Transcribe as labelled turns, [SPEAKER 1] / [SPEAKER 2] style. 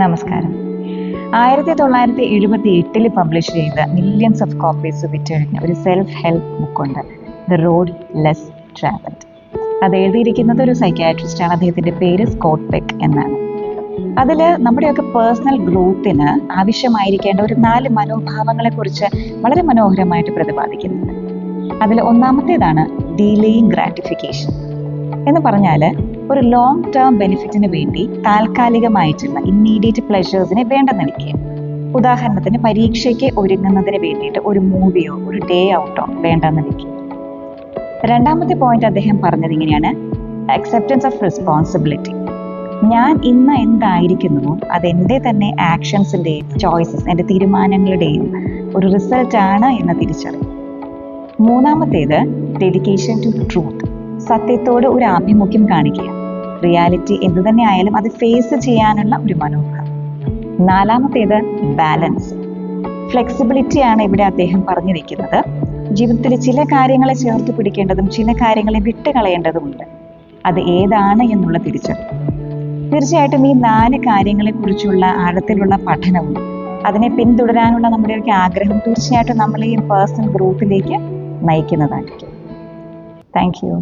[SPEAKER 1] നമസ്കാരം. 1978 പബ്ലിഷ് ചെയ്ത millions of copies വിറ്റഴിഞ്ഞ ഒരു സെൽഫ് ഹെൽപ്പ് ബുക്കുണ്ട്, ദ റോഡ് ലെസ് ട്രാവൽഡ്. അത് എഴുതിയിരിക്കുന്നത് ഒരു സൈക്യാട്രിസ്റ്റാണ്. അദ്ദേഹത്തിൻ്റെ പേര് സ്കോട്ട് പെക്ക് എന്നാണ്. അതിൽ നമ്മുടെയൊക്കെ പേഴ്സണൽ ഗ്രോത്തിന് ആവശ്യമായിരിക്കേണ്ട ഒരു 4 മനോഭാവങ്ങളെക്കുറിച്ച് വളരെ മനോഹരമായിട്ട് പ്രതിപാദിക്കുന്നുണ്ട്. അതിൽ ഒന്നാമത്തേതാണ് ഡീലേയിങ് ഗ്രാറ്റിഫിക്കേഷൻ എന്ന് പറഞ്ഞാൽ ഒരു ലോങ് ടേം ബെനിഫിറ്റിന് വേണ്ടി താൽക്കാലികമായിട്ടുള്ള ഇമ്മീഡിയറ്റ് പ്ലഷേഴ്സിനെ വേണ്ടെന്ന് വെക്കുക. ഉദാഹരണത്തിന് പരീക്ഷയ്ക്ക് ഒരുങ്ങുന്നതിന് വേണ്ടിയിട്ട് ഒരു മൂവിയോ ഒരു ഡേ ഔട്ടോ വേണ്ടെന്ന് വെക്കുക. രണ്ടാമത്തെ പോയിന്റ് അദ്ദേഹം പറഞ്ഞത് ഇങ്ങനെയാണ്: അക്സെപ്റ്റൻസ് ഓഫ് റെസ്പോൺസിബിലിറ്റി. ഞാൻ ഇന്ന് എന്തായിരിക്കുന്നുവോ അതെൻ്റെ തന്നെ ആക്ഷൻസിൻ്റെയും ചോയ്സസ്, എൻ്റെ തീരുമാനങ്ങളുടെയും ഒരു റിസൾട്ടാണ് എന്ന് തിരിച്ചറിയും. മൂന്നാമത്തേത് ഡെഡിക്കേഷൻ ടു ട്രൂത്ത്. സത്യത്തോട് ഒരു ആഭിമുഖ്യം കാണിക്കുക. റിയാലിറ്റി എന്തു തന്നെ ആയാലും അത് ഫേസ് ചെയ്യാനുള്ള ഒരു മനോഭാവം. നാലാമത്തേത് ബാലൻസ്. ഫ്ലെക്സിബിലിറ്റിയാണ് ഇവിടെ അദ്ദേഹം പറഞ്ഞു വെക്കുന്നത്. ജീവിതത്തിൽ ചില കാര്യങ്ങളെ ചേർത്ത് പിടിക്കേണ്ടതും ചില കാര്യങ്ങളെ വിട്ടുകളയേണ്ടതുമുണ്ട്. അത് ഏതാണ് എന്നുള്ള തിരിച്ചറിവ്. തീർച്ചയായിട്ടും ഈ 4 കാര്യങ്ങളെക്കുറിച്ചുള്ള ആഴത്തിലുള്ള പഠനവും അതിനെ പിന്തുടരാനുള്ള നമ്മുടെയൊക്കെ ആഗ്രഹം തീർച്ചയായിട്ടും നമ്മളെയും പേഴ്സണൽ ഗ്രോത്തിലേക്ക് നയിക്കുന്നതായിരിക്കും. Thank U.